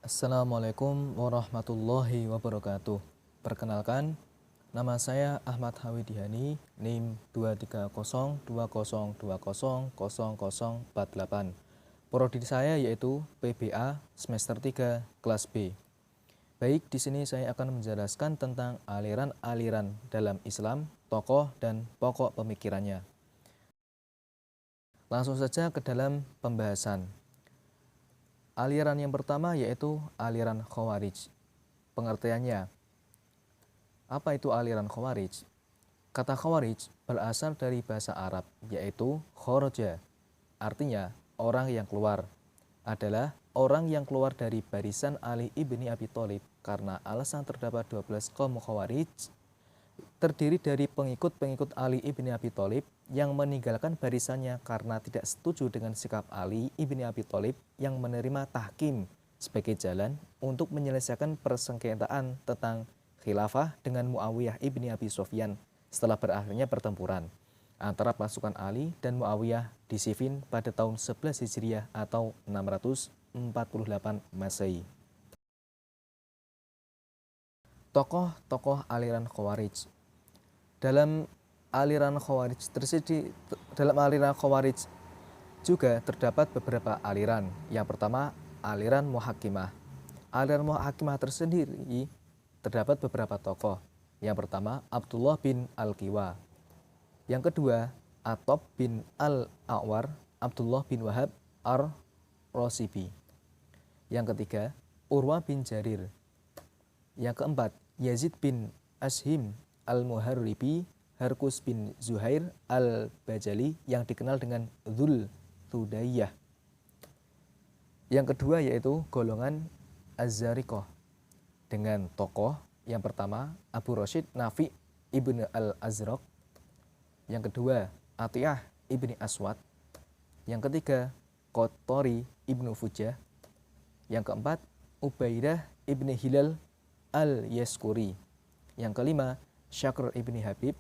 Assalamualaikum warahmatullahi wabarakatuh. Perkenalkan, nama saya Ahmad Hawidihani, NIM 23020200048. Prodi saya yaitu PBA semester 3 kelas B. Baik, di sini saya akan menjelaskan tentang aliran-aliran dalam Islam, tokoh dan pokok pemikirannya. Langsung saja ke dalam pembahasan. Aliran yang pertama yaitu aliran Khawarij. Pengertiannya, apa itu aliran Khawarij? Kata Khawarij berasal dari bahasa Arab, yaitu khoroja, artinya orang yang keluar, adalah orang yang keluar dari barisan Ali ibni Abi Thalib karena alasan terdapat 12 kaum Khawarij terdiri dari pengikut-pengikut Ali ibni Abi Thalib yang meninggalkan barisannya karena tidak setuju dengan sikap Ali ibni Abi Thalib yang menerima tahkim sebagai jalan untuk menyelesaikan persengketaan tentang khilafah dengan Muawiyah ibni Abi Sufyan setelah berakhirnya pertempuran antara pasukan Ali dan Muawiyah di Siffin pada tahun 11 Hijriah atau 648 Masehi. Tokoh-tokoh aliran Khawarij. Dalam aliran Khawarij juga terdapat beberapa aliran. Yang pertama, aliran Muhakkimah. Aliran Muhakkimah tersendiri terdapat beberapa tokoh. Yang pertama, Abdullah bin Al-Qiwa. Yang kedua, Athob bin Al-A'war, Abdullah bin Wahab Ar-Rasibi. Yang ketiga, Urwa bin Jarir. Yang keempat, Yazid bin Ashim Al-Muharribi, Harkus bin Zuhair Al-Bajali yang dikenal dengan Dzul Tudayyah. Yang kedua yaitu golongan Az-Zariqah dengan tokoh yang pertama Abu Rashid Nafi ibn Al-Azraq, yang kedua Atiyah ibni Aswad, yang ketiga Qottori ibnu Fujah, yang keempat Ubaidah ibni Hilal Al-Yaskuri, yang kelima Syakr ibni Habib,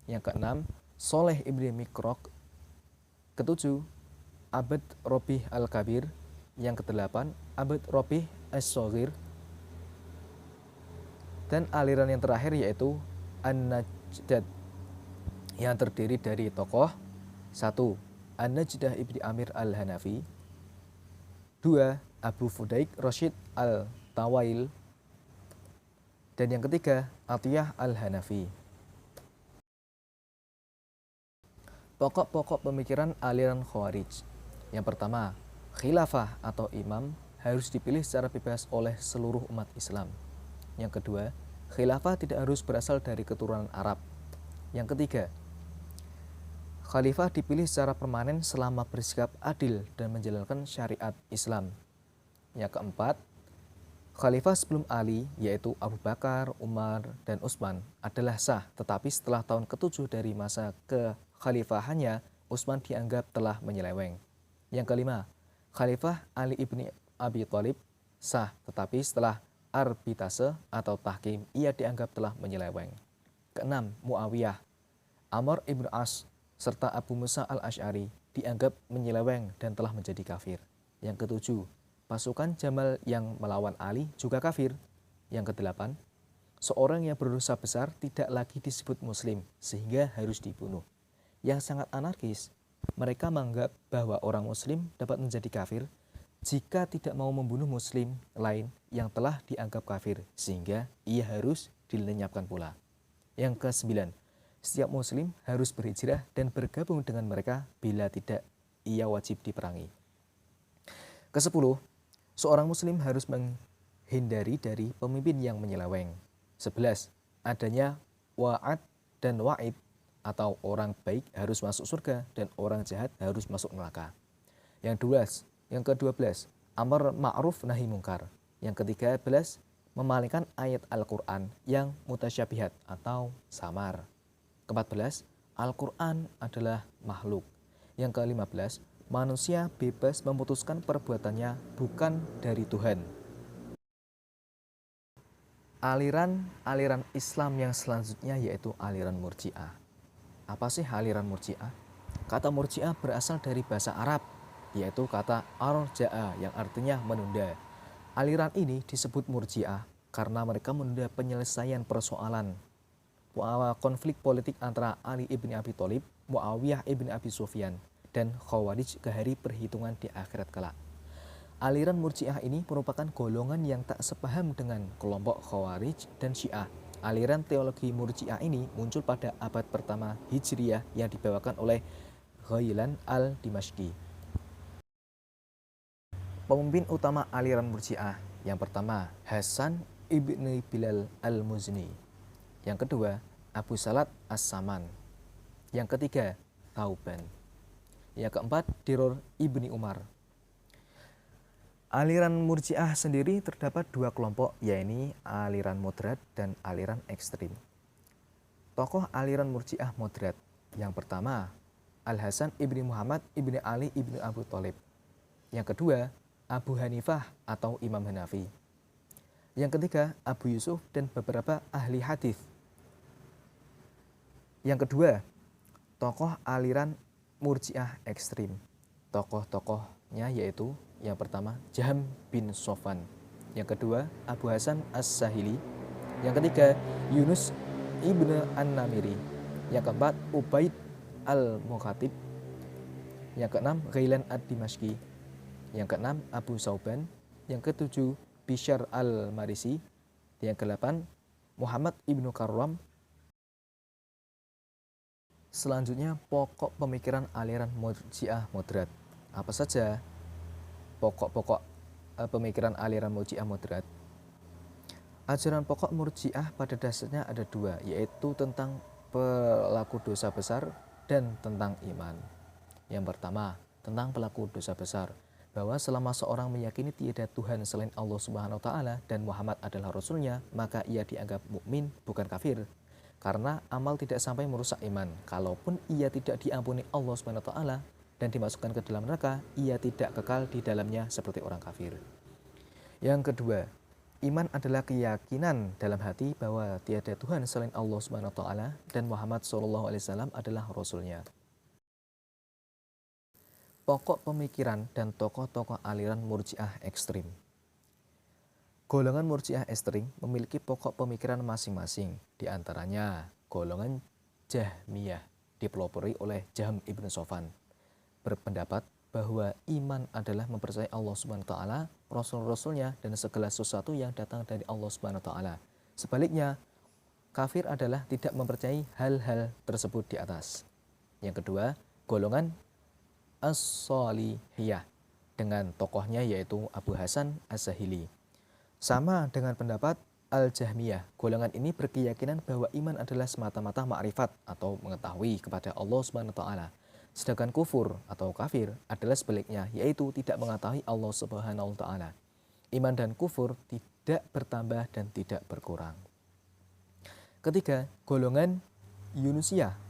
yang keenam Soleh ibni Mikrok, ketujuh Abd Robih Al-Kabir, yang kedelapan Abd Robih As-Soghir, dan aliran yang terakhir yaitu An-Najdat yang terdiri dari tokoh 1. An-Najdah ibni Amir Al-Hanafi, 2. Abu Fudaik Rashid Al-Tawail, dan yang ketiga Atiyah Al-Hanafi. Pokok-pokok pemikiran aliran Khawarij. Yang pertama, khilafah atau imam harus dipilih secara bebas oleh seluruh umat Islam. Yang kedua, khilafah tidak harus berasal dari keturunan Arab. Yang ketiga, khalifah dipilih secara permanen selama bersikap adil dan menjalankan syariat Islam. Yang keempat, khalifah sebelum Ali, yaitu Abu Bakar, Umar, dan Utsman adalah sah, tetapi setelah tahun ke-7 dari masa kekhalifahannya, Utsman dianggap telah menyeleweng. Yang kelima, khalifah Ali ibni Abi Thalib sah, tetapi setelah arbitase atau tahkim, ia dianggap telah menyeleweng. Keenam, Muawiyah, Amr ibn As, serta Abu Musa al-Asy'ari dianggap menyeleweng dan telah menjadi kafir. Yang ketujuh, pasukan Jamal yang melawan Ali juga kafir. Yang kedelapan, seorang yang berdosa besar tidak lagi disebut muslim sehingga harus dibunuh. Yang sangat anarkis, mereka menganggap bahwa orang muslim dapat menjadi kafir jika tidak mau membunuh muslim lain yang telah dianggap kafir sehingga ia harus dilenyapkan pula. Yang kesembilan, setiap muslim harus berhijrah dan bergabung dengan mereka, bila tidak ia wajib diperangi. Kesepuluh, seorang muslim harus menghindari dari pemimpin yang menyeleweng. 11. Adanya wa'ad dan wa'id, atau orang baik harus masuk surga dan orang jahat harus masuk neraka. Yang ke-12, amar ma'ruf nahi mungkar. Yang ke-13, memalingkan ayat Al-Quran yang mutasyabihat atau samar. Ke-14, Al-Quran adalah makhluk. Yang ke-15, manusia bebas memutuskan perbuatannya bukan dari Tuhan. Aliran Islam yang selanjutnya yaitu aliran Murji'ah. Apa sih aliran Murji'ah? Kata Murji'ah berasal dari bahasa Arab, yaitu kata arja'a yang artinya menunda. Aliran ini disebut Murji'ah karena mereka menunda penyelesaian persoalan konflik politik antara Ali ibn Abi Thalib, Muawiyah ibn Abi Sufyan, dan Khawarij ke hari perhitungan di akhirat kelak. Aliran Murji'ah ini merupakan golongan yang tak sepaham dengan kelompok Khawarij dan Syiah. Aliran teologi Murji'ah ini muncul pada abad pertama Hijriyah yang dibawakan oleh Ghailan al-Dimashqi. Pemimpin utama aliran Murji'ah yang pertama Hasan ibn Bilal al-Muzni, yang kedua Abu Salat As-Saman, yang ketiga Tauban, yang keempat Diror ibni Umar. Aliran Murji'ah sendiri terdapat dua kelompok, yaitu aliran moderat dan aliran ekstrim. Tokoh aliran Murji'ah moderat yang pertama Al-Hasan ibni Muhammad ibni Ali ibni Abu Thalib, yang kedua Abu Hanifah atau Imam Hanafi, yang ketiga Abu Yusuf dan beberapa ahli hadis. Yang kedua, tokoh aliran Murji'ah ekstrim. Tokoh-tokohnya yaitu yang pertama Jahm bin Sofwan, yang kedua Abu Hasan As-Sahili, yang ketiga Yunus ibn An-Namiri, yang keempat Ubaid al-Mukhatib, yang keenam Ghailan ad-Dimashqi, yang keenam Abu Sauban, yang ketujuh Bishr al-Marisi, yang kedelapan Muhammad ibnu Karram. Selanjutnya, pokok pemikiran aliran Murji'ah moderat. Apa saja pokok-pokok pemikiran aliran Murji'ah moderat? Ajaran pokok Murji'ah pada dasarnya ada dua, yaitu tentang pelaku dosa besar dan tentang iman. Yang pertama, tentang pelaku dosa besar, bahwa selama seorang meyakini tiada Tuhan selain Allah Subhanahu wa taala dan Muhammad adalah rasulnya, maka ia dianggap mukmin, bukan kafir. Karena amal tidak sampai merusak iman. Kalaupun ia tidak diampuni Allah Subhanahu wa taala dan dimasukkan ke dalam neraka, ia tidak kekal di dalamnya seperti orang kafir. Yang kedua, iman adalah keyakinan dalam hati bahwa tiada Tuhan selain Allah Subhanahu wa taala dan Muhammad SAW adalah rasulnya. Pokok pemikiran dan tokoh-tokoh aliran Murji'ah ekstrim. Golongan Murji'ah ekstrim memiliki pokok pemikiran masing-masing. Di antaranya golongan Jahmiyah dipelopori oleh Jahm ibn Sofwan, berpendapat bahwa iman adalah mempercayai Allah Subhanahu wa taala, rasul-rasulnya, dan segala sesuatu yang datang dari Allah Subhanahu wa taala. Sebaliknya, kafir adalah tidak mempercayai hal-hal tersebut di atas. Yang kedua, golongan As-Salihiyah dengan tokohnya yaitu Abu Hasan As-Sahili. Sama dengan pendapat Al-Jahmiyah, golongan ini berkeyakinan bahwa iman adalah semata-mata ma'rifat atau mengetahui kepada Allah Subhanahu wa taala. Sedangkan kufur atau kafir adalah sebaliknya, yaitu tidak mengetahui Allah Subhanahu wa taala. Iman dan kufur tidak bertambah dan tidak berkurang. Ketiga, golongan Yunusiyah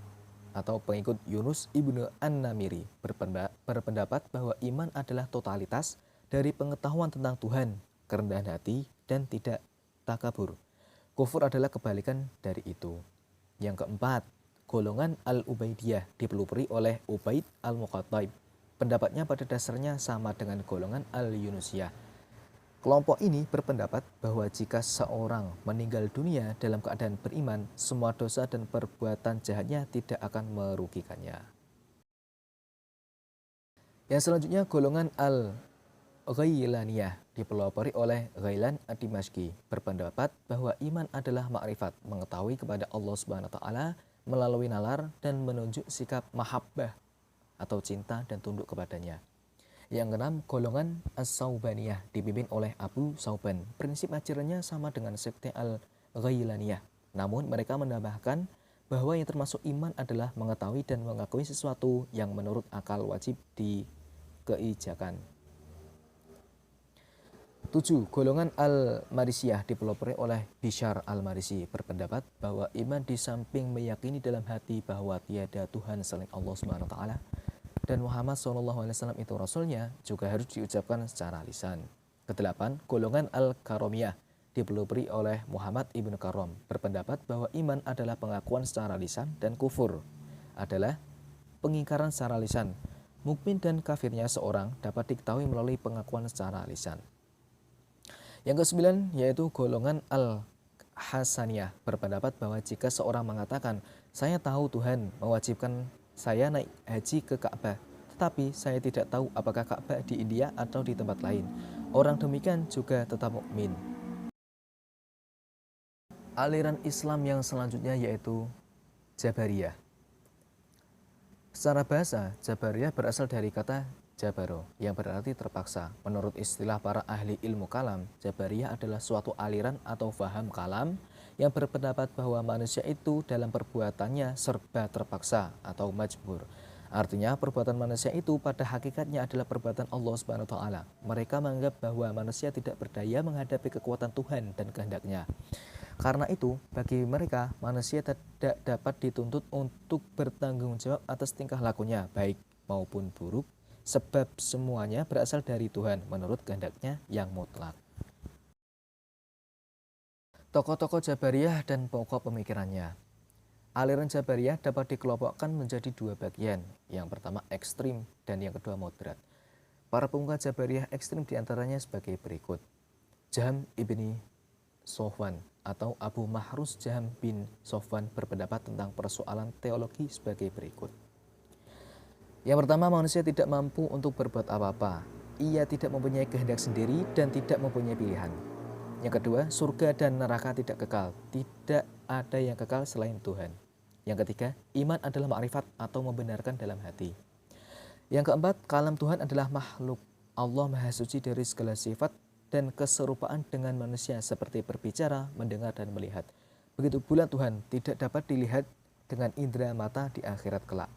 atau pengikut Yunus ibnu An-Namiri berpendapat bahwa iman adalah totalitas dari pengetahuan tentang Tuhan, kerendahan hati, dan tidak takabur. Kufur adalah kebalikan dari itu. Yang keempat, golongan Al-Ubaidiyah dipelopori oleh Ubaid al-Mukhatib. Pendapatnya pada dasarnya sama dengan golongan Al-Yunusiyah. Kelompok ini berpendapat bahwa jika seorang meninggal dunia dalam keadaan beriman, semua dosa dan perbuatan jahatnya tidak akan merugikannya. Yang selanjutnya, golongan Al-Ghailaniyah dipelopori oleh Ghailan ad-Dimashqi, berpendapat bahwa iman adalah makrifat, mengetahui kepada Allah Subhanahu wa taala melalui nalar dan menunjuk sikap mahabbah atau cinta dan tunduk kepadanya. Yang keenam, golongan As-Saubaniyah dipimpin oleh Abu Sauban. Prinsip ajarannya sama dengan sekte Al-Ghailaniyah. Namun mereka menambahkan bahwa yang termasuk iman adalah mengetahui dan mengakui sesuatu yang menurut akal wajib dikeijakan. 7. Golongan Al-Marisiyah dipelopori oleh Bishr al-Marisi, berpendapat bahwa iman di samping meyakini dalam hati bahwa tiada Tuhan selain Allah Subhanahu wa taala dan Muhammad SAW itu rasulnya, juga harus diucapkan secara lisan. Kedelapan, golongan Al-Karomiyah dipelopori oleh Muhammad ibn Karram, berpendapat bahwa iman adalah pengakuan secara lisan dan kufur adalah pengingkaran secara lisan. Mukmin dan kafirnya seorang dapat diketahui melalui pengakuan secara lisan. Yang kesembilan yaitu golongan Al-Hasaniyah, berpendapat bahwa jika seorang mengatakan, saya tahu Tuhan mewajibkan saya naik haji ke Ka'bah, tetapi saya tidak tahu apakah Ka'bah di India atau di tempat lain, orang demikian juga tetap mukmin. Aliran Islam yang selanjutnya yaitu Jabariyah. Secara bahasa, Jabariyah berasal dari kata Jabaro, yang berarti terpaksa. Menurut istilah para ahli ilmu kalam, Jabariyah adalah suatu aliran atau faham kalam yang berpendapat bahwa manusia itu dalam perbuatannya serba terpaksa atau majbur. Artinya perbuatan manusia itu pada hakikatnya adalah perbuatan Allah Subhanahu wa taala. Mereka menganggap bahwa manusia tidak berdaya menghadapi kekuatan Tuhan dan kehendaknya. Karena itu, bagi mereka, manusia tidak dapat dituntut untuk bertanggung jawab atas tingkah lakunya, baik maupun buruk, sebab semuanya berasal dari Tuhan menurut kehendaknya yang mutlak. Tokoh-tokoh Jabariyah dan pokok pemikirannya. Aliran Jabariyah dapat dikelompokkan menjadi dua bagian, yang pertama ekstrim dan yang kedua moderat. Para pemuka Jabariyah ekstrim diantaranya sebagai berikut. Jahm ibni Sofwan atau Abu Mahrus Jahm bin Sofwan berpendapat tentang persoalan teologi sebagai berikut. Yang pertama, manusia tidak mampu untuk berbuat apa-apa. Ia tidak mempunyai kehendak sendiri dan tidak mempunyai pilihan. Yang kedua, surga dan neraka tidak kekal. Tidak ada yang kekal selain Tuhan. Yang ketiga, iman adalah makrifat atau membenarkan dalam hati. Yang keempat, kalam Tuhan adalah makhluk. Allah Maha Suci dari segala sifat dan keserupaan dengan manusia seperti berbicara, mendengar, dan melihat. Begitu pula Tuhan tidak dapat dilihat dengan indera mata di akhirat kelak.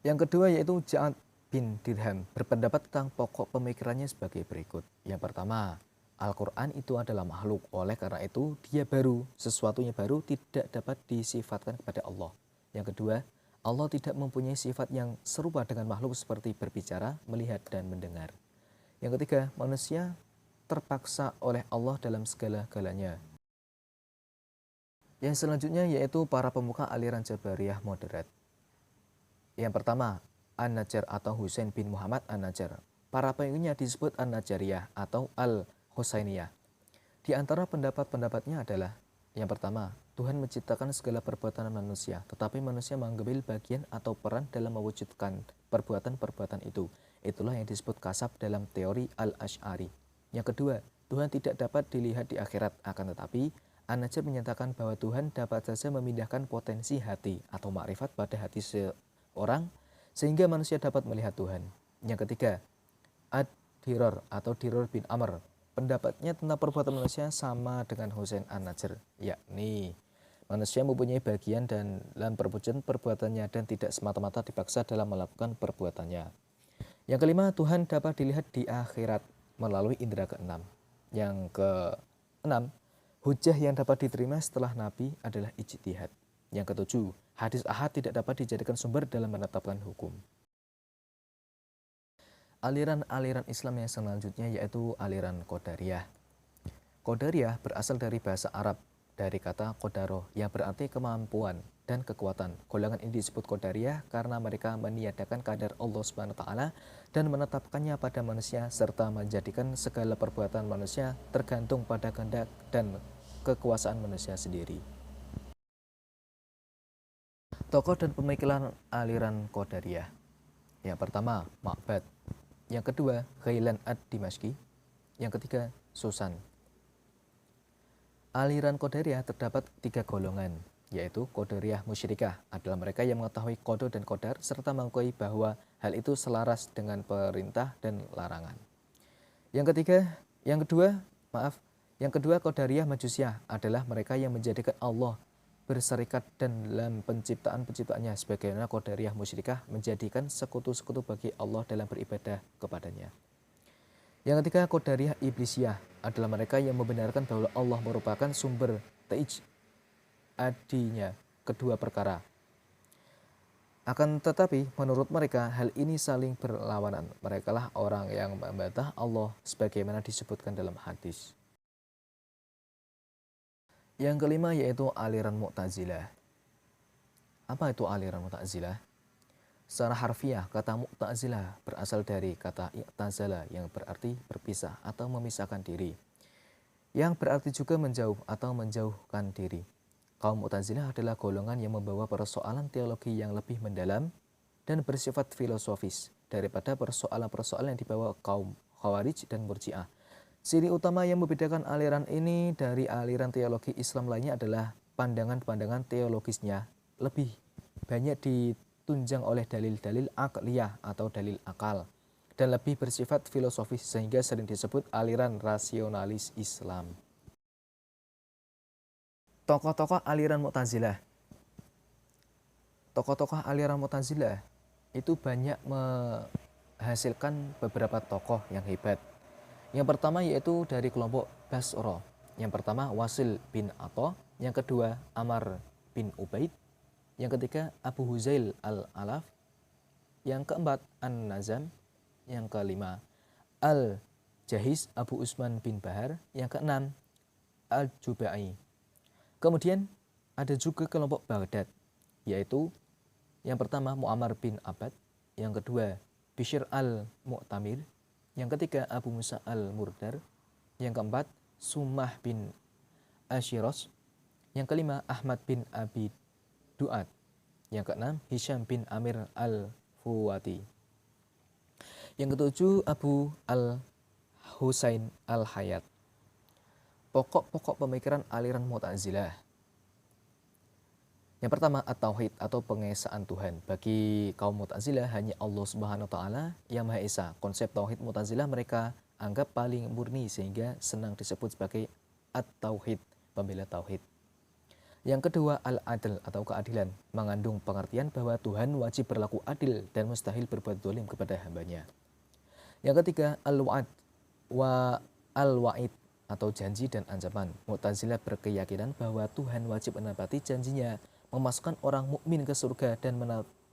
Yang kedua yaitu Ja'ad bin Dirham berpendapat tentang pokok pemikirannya sebagai berikut. Yang pertama, Al-Quran itu adalah makhluk, oleh karena itu dia baru, sesuatunya baru tidak dapat disifatkan kepada Allah. Yang kedua, Allah tidak mempunyai sifat yang serupa dengan makhluk seperti berbicara, melihat, dan mendengar. Yang ketiga, manusia terpaksa oleh Allah dalam segala-galanya. Yang selanjutnya yaitu para pemuka aliran Jabariyah moderat. Yang pertama, An-Najjar atau Husain bin Muhammad An-Najjar. Para pengikutnya disebut An-Najjariyah atau Al-Husainiyah. Di antara pendapat-pendapatnya adalah, yang pertama, Tuhan menciptakan segala perbuatan manusia, tetapi manusia mengambil bagian atau peran dalam mewujudkan perbuatan-perbuatan itu. Itulah yang disebut kasab dalam teori Al-Asy'ari. Yang kedua, Tuhan tidak dapat dilihat di akhirat, akan tetapi An-Najjar menyatakan bahwa Tuhan dapat saja memindahkan potensi hati atau makrifat pada hati seorang sehingga manusia dapat melihat Tuhan. Yang ketiga, Ad-Diror atau Diror bin Amr. Pendapatnya tentang perbuatan manusia sama dengan Husain An-Najjar, yakni manusia mempunyai bagian dalam perbuatannya dan tidak semata-mata dipaksa dalam melakukan perbuatannya. Yang kelima, Tuhan dapat dilihat di akhirat melalui indera keenam. Yang keenam, hujah yang dapat diterima setelah Nabi adalah ijtihad. Yang ketujuh, hadis ahad tidak dapat dijadikan sumber dalam menetapkan hukum. Aliran-aliran Islam yang selanjutnya yaitu aliran Qadariyah. Qadariyah berasal dari bahasa Arab, dari kata qadaro yang berarti kemampuan dan kekuatan. Golongan ini disebut Qadariyah karena mereka meniadakan kadar Allah Subhanahu wa taala dan menetapkannya pada manusia serta menjadikan segala perbuatan manusia tergantung pada kehendak dan kekuasaan manusia sendiri. Tokoh dan pemikiran aliran Qadariyah. Yang pertama, Ma'bad. Yang kedua, Ghailan ad-Dimashqi. Yang ketiga, Susan. Aliran Qadariyah terdapat 3 golongan, yaitu Qadariyah musyrikah adalah mereka yang mengetahui qada dan qadar serta mengakui bahwa hal itu selaras dengan perintah dan larangan. Yang kedua Qadariyah majusiyah adalah mereka yang menjadikan Allah berserikat dalam penciptaan-penciptaannya, sebagaimana Qadariyah musyrikah menjadikan sekutu-sekutu bagi Allah dalam beribadah kepadanya. Yang ketiga, Qadariyah iblisiyah adalah mereka yang membenarkan bahwa Allah merupakan sumber adinya kedua perkara. Akan tetapi, menurut mereka, hal ini saling berlawanan. Merekalah orang yang membantah Allah sebagaimana disebutkan dalam hadis. Yang kelima yaitu aliran Mu'tazilah. Apa itu aliran Mu'tazilah? Secara harfiah, kata Mu'tazilah berasal dari kata i'tazala yang berarti berpisah atau memisahkan diri, yang berarti juga menjauh atau menjauhkan diri. Kaum Mu'tazilah adalah golongan yang membawa persoalan teologi yang lebih mendalam dan bersifat filosofis daripada persoalan-persoalan yang dibawa kaum Khawarij dan Murji'ah. Ciri utama yang membedakan aliran ini dari aliran teologi Islam lainnya adalah pandangan-pandangan teologisnya lebih banyak ditunjang oleh dalil-dalil akliyah atau dalil akal dan lebih bersifat filosofis sehingga sering disebut aliran rasionalis Islam. Tokoh-tokoh aliran Mu'tazilah. Tokoh-tokoh aliran Mu'tazilah itu banyak menghasilkan beberapa tokoh yang hebat. Yang pertama yaitu dari kelompok Basra. Yang pertama Wasil bin Atha, yang kedua Amr bin Ubaid, yang ketiga Abu Huzail al-Alaf, yang keempat An-Nazam, yang kelima Al-Jahiz Abu Usman bin Bahar, yang keenam Al-Jubai. Kemudian ada juga kelompok Baghdad, yaitu yang pertama Mu'ammar bin Abad, yang kedua Bishr al-Mu'tamir, yang ketiga Abu Musa al-Murdar, yang keempat Sumah bin Ashiros, yang kelima Ahmad bin Abi Duat, yang keenam Hisham bin Amir al-Fuwati, yang ketujuh Abu al-Husain al-Hayat. Pokok-pokok pemikiran aliran Mu'tazilah. Yang pertama, at-tauhid atau pengesaan Tuhan. Bagi kaum Mu'tazilah hanya Allah Subhanahu wa taala yang Maha Esa. Konsep tauhid Mu'tazilah mereka anggap paling murni sehingga senang disebut sebagai at-tauhid, pembela tauhid. Yang kedua, al-adl atau keadilan, mengandung pengertian bahwa Tuhan wajib berlaku adil dan mustahil berbuat zalim kepada hambanya. Yang ketiga, al-wa'ad wa al-wa'id atau janji dan ancaman. Mu'tazilah berkeyakinan bahwa Tuhan wajib menepati janjinya, memasukkan orang mukmin ke surga dan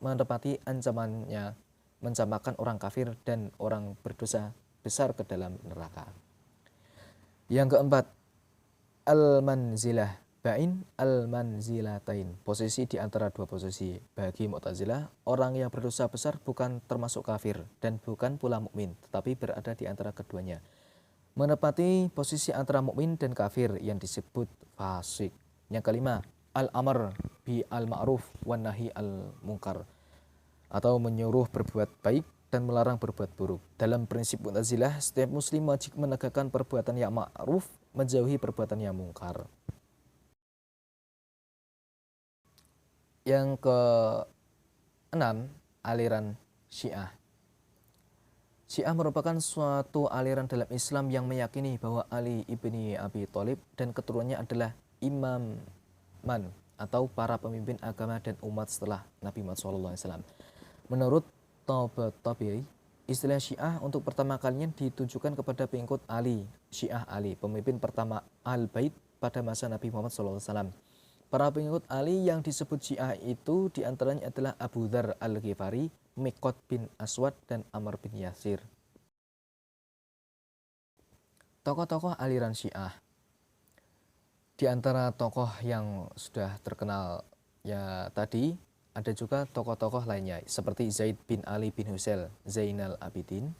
menepati ancamannya, mencampakkan orang kafir dan orang berdosa besar ke dalam neraka. Yang keempat, al-manzilah bain al-manzilatain, posisi di antara dua posisi. Bagi Mu'tazilah, orang yang berdosa besar bukan termasuk kafir dan bukan pula mukmin, tetapi berada di antara keduanya, menepati posisi antara mukmin dan kafir yang disebut fasik. Yang kelima, al-amr bi al-ma'ruf wan nahi al-munkar, atau menyuruh berbuat baik dan melarang berbuat buruk. Dalam prinsip Mu'tazilah, setiap muslim wajib menegakkan perbuatan yang ma'ruf, menjauhi perbuatan yang mungkar. Yang keenam, aliran Syiah. Syiah merupakan suatu aliran dalam Islam yang meyakini bahwa Ali ibni Abi Thalib dan keturunannya adalah imaman atau para pemimpin agama dan umat setelah Nabi Muhammad SAW. Menurut Tabatabai, istilah Syiah untuk pertama kalinya ditujukan kepada pengikut Ali, Syiah Ali, pemimpin pertama Al-Bait pada masa Nabi Muhammad SAW. Para pengikut Ali yang disebut Syiah itu diantaranya adalah Abu Dzar Al-Ghifari, Miqdad bin Aswad, dan Ammar bin Yasir. Tokoh-tokoh aliran Syiah. Di antara tokoh yang sudah terkenal ya tadi, ada juga tokoh-tokoh lainnya seperti Zaid bin Ali bin Husain Zainal Abidin.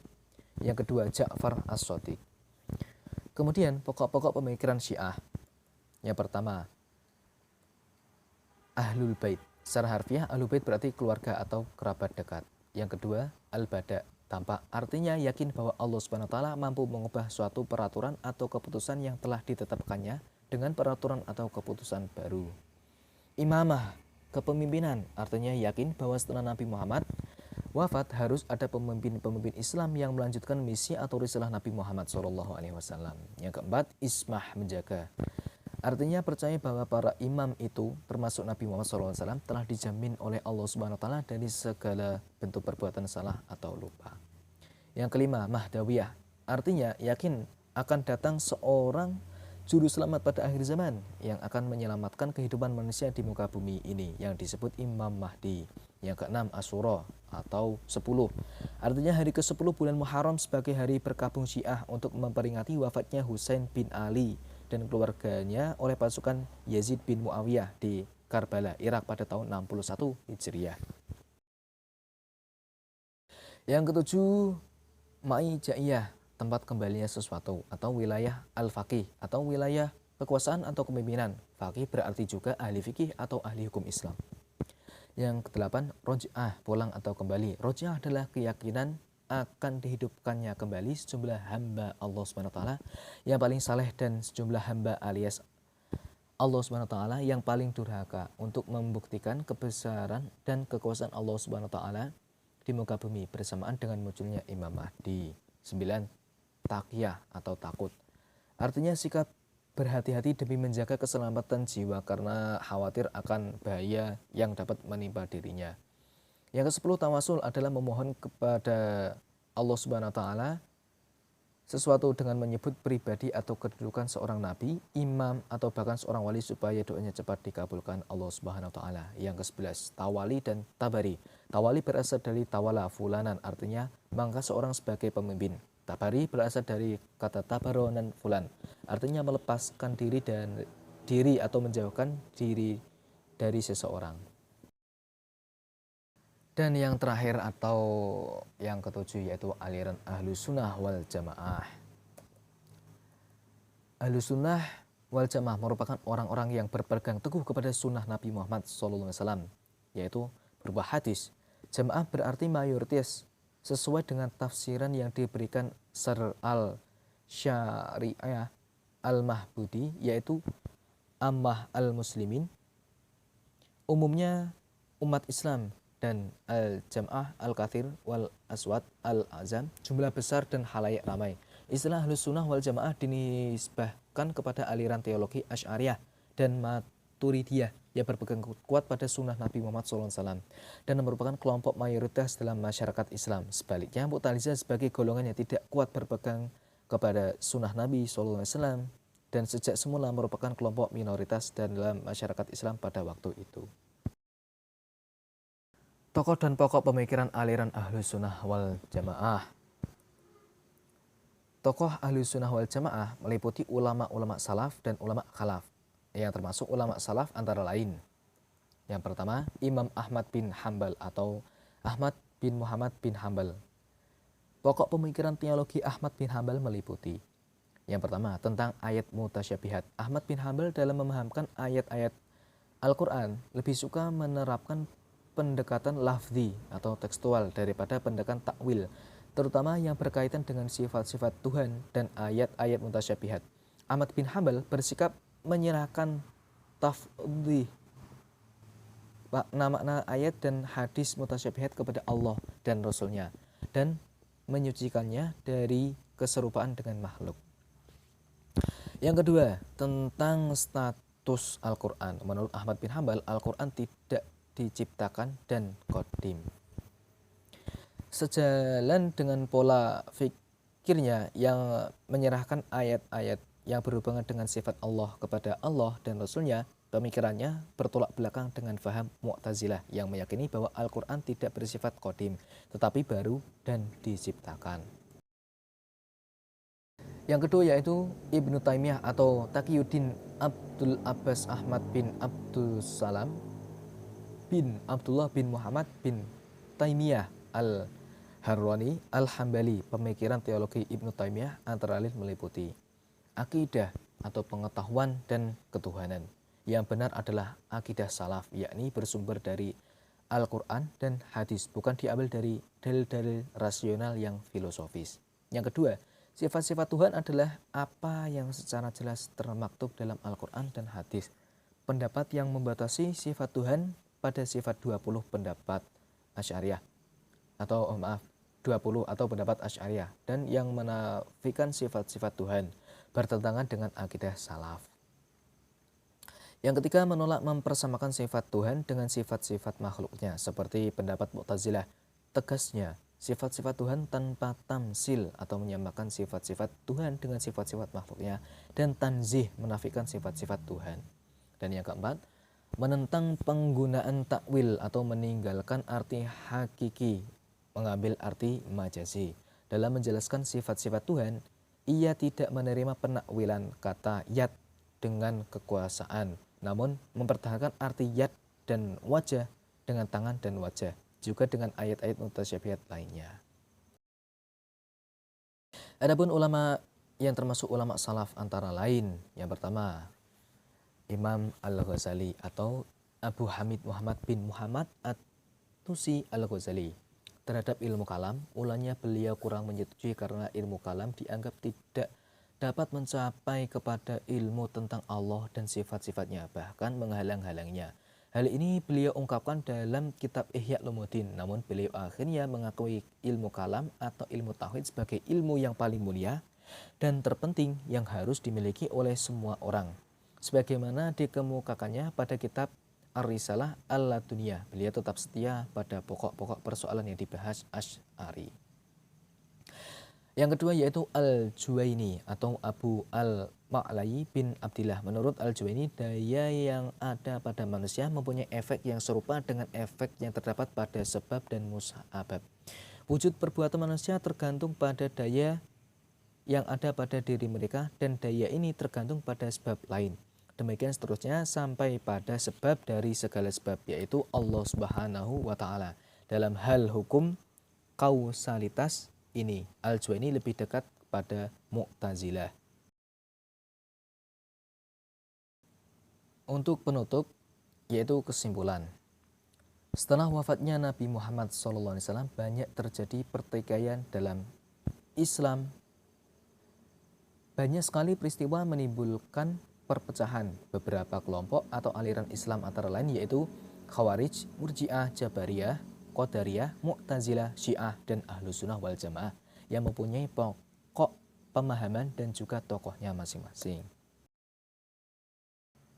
Yang kedua, Ja'far As-Shadiq. Kemudian pokok-pokok pemikiran Syiah. Yang pertama, Ahlul Bait. Secara harfiah, Ahlul Bait berarti keluarga atau kerabat dekat. Yang kedua, Al-Bada, tampak artinya yakin bahwa Allah Subhanahu wa taala mampu mengubah suatu peraturan atau keputusan yang telah ditetapkannya dengan peraturan atau keputusan baru. Imamah, kepemimpinan, artinya yakin bahwa setelah Nabi Muhammad wafat harus ada pemimpin-pemimpin Islam yang melanjutkan misi atau risalah Nabi Muhammad SAW. Yang keempat, ismah, menjaga. Artinya percaya bahwa para imam itu termasuk Nabi Muhammad SAW telah dijamin oleh Allah Subhanahu wa taala dari segala bentuk perbuatan salah atau lupa. Yang kelima, Mahdawiyah, artinya yakin akan datang seorang juru selamat pada akhir zaman yang akan menyelamatkan kehidupan manusia di muka bumi ini yang disebut Imam Mahdi. Yang keenam, Asyura atau 10, artinya hari ke-10 bulan Muharram sebagai hari berkabung Syiah untuk memperingati wafatnya Husain bin Ali dan keluarganya oleh pasukan Yazid bin Muawiyah di Karbala, Irak pada tahun 61 Hijriah. Yang ketujuh, Ma'ijaiyah, tempat kembalinya sesuatu, atau wilayah al-faqih, atau wilayah kekuasaan atau kepemimpinan. Faqih berarti juga ahli fikih atau ahli hukum Islam. Yang kedelapan, roj'ah, pulang atau kembali. Roj'ah adalah keyakinan akan dihidupkannya kembali sejumlah hamba Allah SWT yang paling saleh dan sejumlah hamba alias Allah SWT yang paling durhaka untuk membuktikan kebesaran dan kekuasaan Allah SWT di muka bumi bersamaan dengan munculnya Imam Mahdi. 9. Taqiyah atau takut. Artinya sikap berhati-hati demi menjaga keselamatan jiwa karena khawatir akan bahaya yang dapat menimpa dirinya. Yang ke-10, tawasul adalah memohon kepada Allah Subhanahu wa taala sesuatu dengan menyebut pribadi atau kedudukan seorang nabi, imam, atau bahkan seorang wali supaya doanya cepat dikabulkan Allah Subhanahu wa taala. Yang ke-11, tawali dan tabari. Tawali berasal dari tawala fulanan, artinya mengangkat seorang sebagai pemimpin. Tabari berasal dari kata tabaronan fulan, artinya melepaskan diri atau menjauhkan diri dari seseorang. Dan yang terakhir atau yang ketujuh yaitu aliran Ahlus Sunnah wal Jamaah. Ahlus Sunnah wal Jamaah merupakan orang-orang yang berpegang teguh kepada sunnah Nabi Muhammad SAW, yaitu berupa hadis. Jamaah berarti mayoritas sesuai dengan tafsiran yang diberikan Sir al-Syari'ah al-Mahbudi, yaitu Ammah al-Muslimin, umumnya umat Islam, dan al-jam'ah al-kathir wal aswad al-azam, jumlah besar dan halayak ramai. Istilah Ahlus Sunnah wal Jamaah dinisbahkan kepada aliran teologi Asy'ariyah dan Maturidiyah yang berpegang kuat pada sunnah Nabi Muhammad SAW dan merupakan kelompok mayoritas dalam masyarakat Islam. Sebaliknya, Mu'tazilah sebagai golongan yang tidak kuat berpegang kepada sunnah Nabi SAW dan sejak semula merupakan kelompok minoritas dalam masyarakat Islam pada waktu itu. Tokoh dan pokok pemikiran aliran Ahlus Sunnah wal Jamaah. Tokoh Ahlus Sunnah wal Jamaah meliputi ulama-ulama salaf dan ulama khalaf, yang termasuk ulama salaf antara lain. Yang pertama, Imam Ahmad bin Hambal atau Ahmad bin Muhammad bin Hambal. Pokok pemikiran teologi Ahmad bin Hambal meliputi: yang pertama, tentang ayat mutasyabihat. Ahmad bin Hambal dalam memahamkan ayat-ayat Al-Quran lebih suka menerapkan pendekatan lafzi atau tekstual daripada pendekatan takwil, terutama yang berkaitan dengan sifat-sifat Tuhan dan ayat-ayat mutasyabihat. Ahmad bin Hambal bersikap menyerahkan tafdhih makna ayat dan hadis mutasyabihat kepada Allah dan Rasulnya dan menyucikannya dari keserupaan dengan makhluk. Yang kedua, tentang status Al-Quran. Menurut Ahmad bin Hambal, Al-Quran tidak diciptakan dan qadim. Sejalan dengan pola fikirnya yang menyerahkan ayat-ayat yang berhubungan dengan sifat Allah kepada Allah dan Rasulnya, pemikirannya bertolak belakang dengan faham Mu'tazilah yang meyakini bahwa Al-Quran tidak bersifat qadim, tetapi baru dan diciptakan. Yang kedua yaitu Ibnu Taimiyah atau Taqiyuddin Abdul Abbas Ahmad bin Abdul Salam bin Abdullah bin Muhammad bin Taimiyah al-Harrani al-Hambali. Pemikiran teologi Ibnu Taimiyah antara lain meliputi akidah atau pengetahuan dan ketuhanan. Yang benar adalah akidah salaf, yakni bersumber dari Al-Quran dan hadis, bukan diambil dari dalil-dalil rasional yang filosofis. Yang kedua, sifat-sifat Tuhan adalah apa yang secara jelas termaktub dalam Al-Quran dan hadis. Pendapat yang membatasi sifat Tuhan pada sifat 20 pendapat Asy'ariyah atau 20 atau pendapat Asy'ariyah, dan yang menafikan sifat-sifat Tuhan bertentangan dengan akidah salaf. Yang ketiga, menolak mempersamakan sifat Tuhan dengan sifat-sifat makhluknya seperti pendapat Mu'tazilah. Tegasnya, sifat-sifat Tuhan tanpa tamsil atau menyamakan sifat-sifat Tuhan dengan sifat-sifat makhluknya, dan tanzih menafikan sifat-sifat Tuhan. Dan yang keempat, menentang penggunaan takwil atau meninggalkan arti hakiki, mengambil arti majazi. Dalam menjelaskan sifat-sifat Tuhan, ia tidak menerima penakwilan kata yad dengan kekuasaan, namun mempertahankan arti yad dan wajah dengan tangan dan wajah, juga dengan ayat-ayat mutasyabihat lainnya. Adapun ulama yang termasuk ulama salaf antara lain, yang pertama Imam Al-Ghazali atau Abu Hamid Muhammad bin Muhammad At-Tusi Al-Ghazali. Terhadap ilmu kalam, ulangnya beliau kurang menyetujui karena ilmu kalam dianggap tidak dapat mencapai kepada ilmu tentang Allah dan sifat-sifatnya, bahkan menghalang-halangnya. Hal ini beliau ungkapkan dalam kitab Ihya Ulumuddin, namun beliau akhirnya mengakui ilmu kalam atau ilmu tauhid sebagai ilmu yang paling mulia dan terpenting yang harus dimiliki oleh semua orang. Sebagaimana dikemukakannya pada kitab Ar-Risalah Al-Laduniyah, beliau tetap setia pada pokok-pokok persoalan yang dibahas Asy'ari. Yang kedua yaitu Al-Juwaini atau Abu Al-Ma'lai bin Abdillah. Menurut Al-Juwaini, daya yang ada pada manusia mempunyai efek yang serupa dengan efek yang terdapat pada sebab dan musabab. Wujud perbuatan manusia tergantung pada daya yang ada pada diri mereka dan daya ini tergantung pada sebab lain. Demikian seterusnya sampai pada sebab dari segala sebab, yaitu Allah Subhanahu wa Ta'ala. Dalam hal hukum kausalitas ini, Al-Juwaini lebih dekat pada Mu'tazilah. Untuk penutup, yaitu kesimpulan. Setelah wafatnya Nabi Muhammad SAW, banyak terjadi pertikaian dalam Islam. Banyak sekali peristiwa menimbulkan perpecahan beberapa kelompok atau aliran Islam antara lain yaitu Khawarij, Murji'ah, Jabariyah, Qadariyah, Mu'tazilah, Syiah, dan Ahlus Sunnah wal Jamaah yang mempunyai pokok pemahaman dan juga tokohnya masing-masing.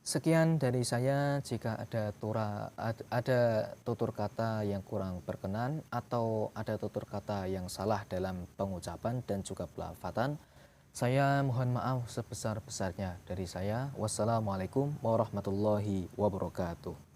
Sekian dari saya. Jika ada tutur kata yang kurang berkenan atau ada tutur kata yang salah dalam pengucapan dan juga pelafatan, saya mohon maaf sebesar-besarnya. Dari saya, wassalamualaikum warahmatullahi wabarakatuh.